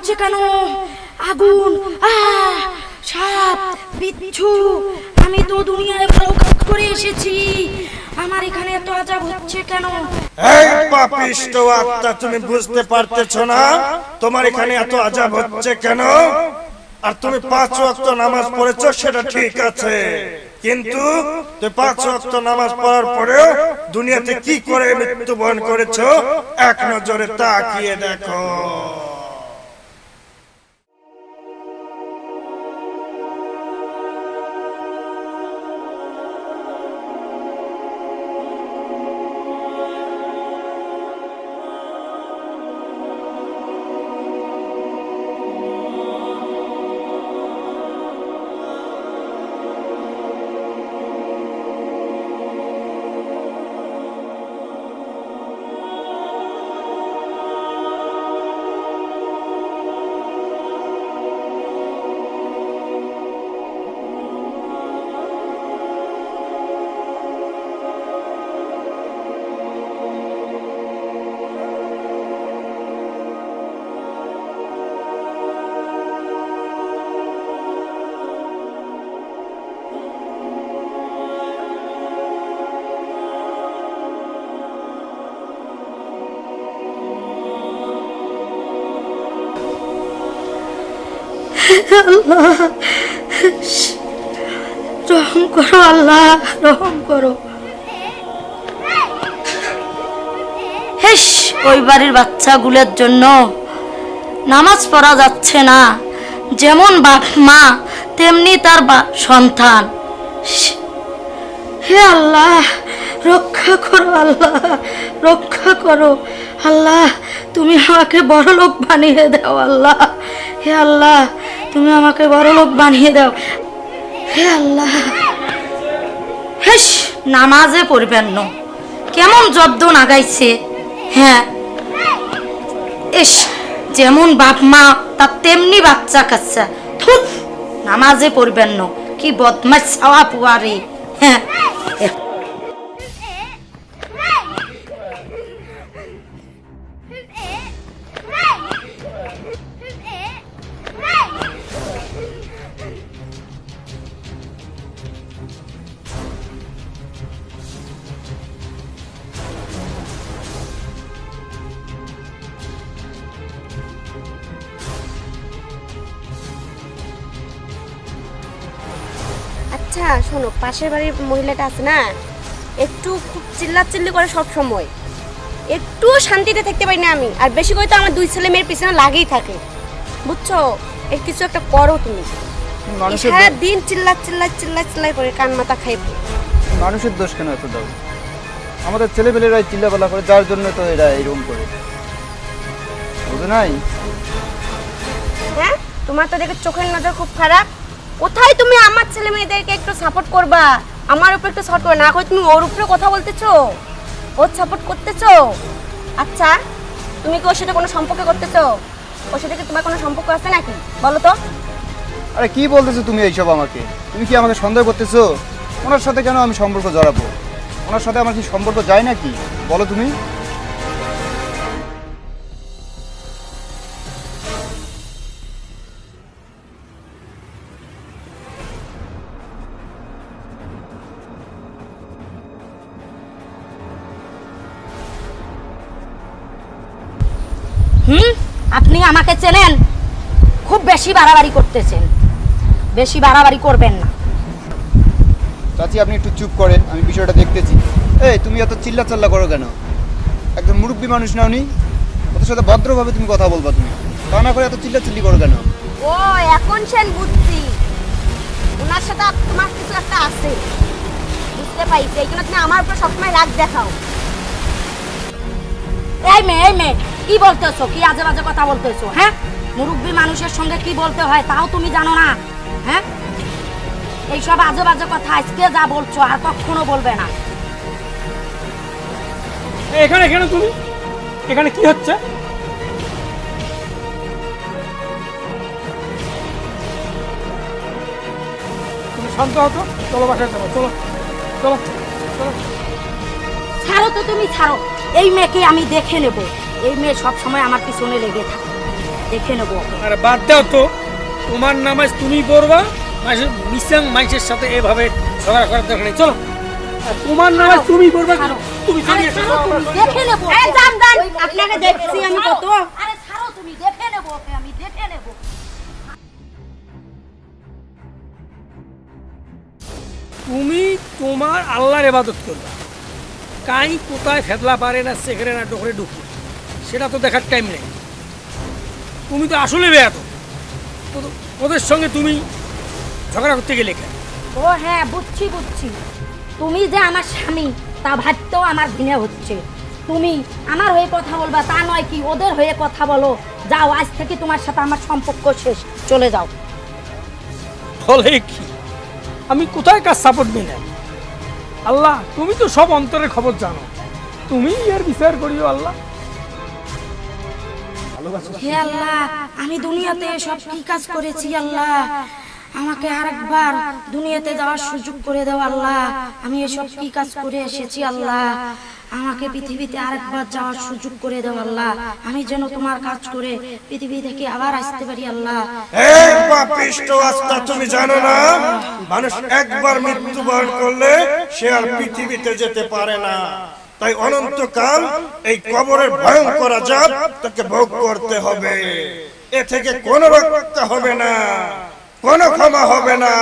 হচ্ছে কেন? আগুন, সাপ, বিচ্ছু। আমি তো দুনিয়ায় ভালো কাজ করে এসেছি, আমার এখানে এত আজাব হচ্ছে কেন? এই পাপিষ্ট আত্মা, তুমি বুঝতে পারতেছ না তোমার এখানে এত আজাব হচ্ছে কেন? আর তুমি 5 ওয়াক্ত নামাজ পড়েছো, সেটা ঠিক আছে, কিন্তু তুমি 5 ওয়াক্ত নামাজ পড়ার পরেও দুনিয়াতে কি করে মৃত্যুবরণ করেছো এক নজরে তাকিয়ে দেখো। আল্লাহ রহম করো, আল্লাহ রহম করো। হেস, ওই বাড়ির বাচ্চাগুলোর জন্য নামাজ পড়া যাচ্ছে না। যেমন বাপ মা তেমনি তার সন্তান। হে আল্লাহ রক্ষা করো, আল্লাহ রক্ষা করো। আল্লাহ তুমি আমাকে বড়লোক বানিয়ে দাও। আল্লাহ, হে আল্লাহ তুমি আমাকে বড়লোক বানিয়ে দাও। হে আল্লাহ। হেস, নামাজে পড়বেন না, কেমন জব্দ নাগাইছে। হ্যাঁ, এস, যেমন বাপ মা তার তেমনি বাচ্চা কাচ্চা। থুত, নামাজে পড়বেন না, কি বদমাশ ছাওয়া পুয়ারে। হ্যাঁ, আচ্ছা শোনো, পাশের বাড়ির মহিলাটা আছে না, একটু খুব চিল্লাচিল্লি করে সব সময়, একটু শান্তিতে থাকতে পারি না আমি। আর বেশি করে তো আমার 2 ছেলে মেয়ের পিছনে লাগেই থাকে, বুঝছো? এর কিছু একটা করো তুমি। সারা দিন চিল্লাই করে কান মাথা খাই। মানুষের দোষ কেন এত দাও? আমাদের ছেলেপেলেরাই চিল্লাপাল্লা করে, যার জন্য তো এরা এইরকম করে, বুঝো নাই? হ্যাঁ, তোমার তো দেখে চোখের নজর খুব খারাপ। কোথায় তুমি আমার ছেলে মেয়েদেরকে একটু সাপোর্ট করবা, আমার উপর একটু সাপোর্ট করবে না, করে তুমি ওর উপরে কথা বলতেছো, ওর সাপোর্ট করতেছো। আচ্ছা তুমি কি ওর সাথে কোনো সম্পর্ক করতেছো? ওর সাথে কি তোমার কোনো সম্পর্ক আছে নাকি বলো তো? আরে কি বলতেছো তুমি এইসব? আমাকে তুমি কি আমাকে সন্দেহ করতেছো? ওনার সাথে কেন আমি সম্পর্ক জড়াবো? ওনার সাথে আমার কি সম্পর্ক যায় নাকি বলো তুমি? আপনি আমাকে চেনেন, খুব বেশি বাড়াবাড়ি করতেছেন, বেশি বাড়াবাড়ি করবেন না। চাচি আপনি একটু চুপ করেন, আমি বিষয়টা দেখতেছি। এই তুমি এত চিল্লা করো কেন? একজন মুরব্বী মানুষ না উনি, ওদের সাথে ভদ্রভাবে তুমি কথা বলবা, তুমি তা না করে এত চিল্লাচিল্লি করো কেন? ও এখন সেন বুঝছি, ওনার সাথে তোমার কিছু একটা আছে, বুঝতে পাইছি। এই জন্য তুমি আমার উপর সবসময় রাগ দেখাও। এই মেয়ে কি বলতেছো? কি আজে বাজে কথা বলতেছো? হ্যাঁ, মুরব্বী মানুষের সঙ্গে কি বলতে হয় তাও তুমি জানো না? হ্যাঁ, এইসব আজে বাজে কথা আজকে যা বলছো আর কখনো বলবে না। এখানে তুমি এখানে কি হচ্ছে? তুমি শান্ত হতো, চলো বাসায় চলো, চলো চলো চলো। ছাড়ো তো, তুমি ছাড়ো। এই মেয়েকে আমি দেখে নেব, এই মেয়ে সব সময় আমার পিছনে লেগে থাকে। দেখে নেবো। আরে বাদ দাও তো, তোমার নামাজ তুমি পড়বা, মানুষের সাথে এভাবে ঝগড়া করার দরকার নেই। চলো, আর তোমার নামাজ তুমি পড়বা, তুমি চলে এসো। দেখে নেবো। এই যান যান, আপনাকে দেখছি আমি কত। আরে ছাড়ো, তুমি দেখে নেবো ওকে, আমি দেখে নেবো। তুমি তোমার আল্লাহর ইবাদত করবা, কাই কোথায় ফেদলা পারে না সেখানে না ডোকরে ঢুকি, সেটা তো দেখার টাইম নেই। তুমি তো আসলে বেয়াদ, ওদের সঙ্গে তুমি ঝগড়া করতে গেলে কেন? ও হ্যাঁ, বুঝছি বুঝছি। তুমি যে আমার স্বামী তা ভাবতেও আমার ঘৃণা হচ্ছে। তুমি আমার হয়ে কথা বলবা তা নয় কি, ওদের হয়ে কথা বলো। যাও, আজ থেকে তোমার সাথে আমার সম্পর্ক শেষ, চলে যাও। বলে কি, আমি কোথায় কাজ সাপোর্ট নিলাম? আল্লাহ, তুমি তো সব অন্তরের খবর জানো, তুমি এর বিচার করিও আল্লাহ। হে আল্লাহ, আমি দুনিয়াতে সব কি কাজ করেছি আল্লাহ, আমাকে আরেকবার দুনিয়াতে যাওয়ার সুযোগ করে দাও আল্লাহ। আমি এসব কি কাজ করে এসেছি আল্লাহ, আমাকে পৃথিবীতে আরেকবার যাওয়ার সুযোগ করে দাও আল্লাহ। আমি যেন তোমার কাজ করে পৃথিবী থেকে আবার আসতে পারি আল্লাহ। এই পাপিষ্ট আত্মা, তুমি জানো না মানুষ একবার মৃত্যুবরণ করলে সে আর পৃথিবীতে যেতে পারে না। তাই অনন্তকাল এই কবরের ভয়ঙ্কর আযাব তাকে ভোগ করতে হবে। এ থেকে কোনো রক্ষা হবে না, কোনো ক্ষমা হবে না।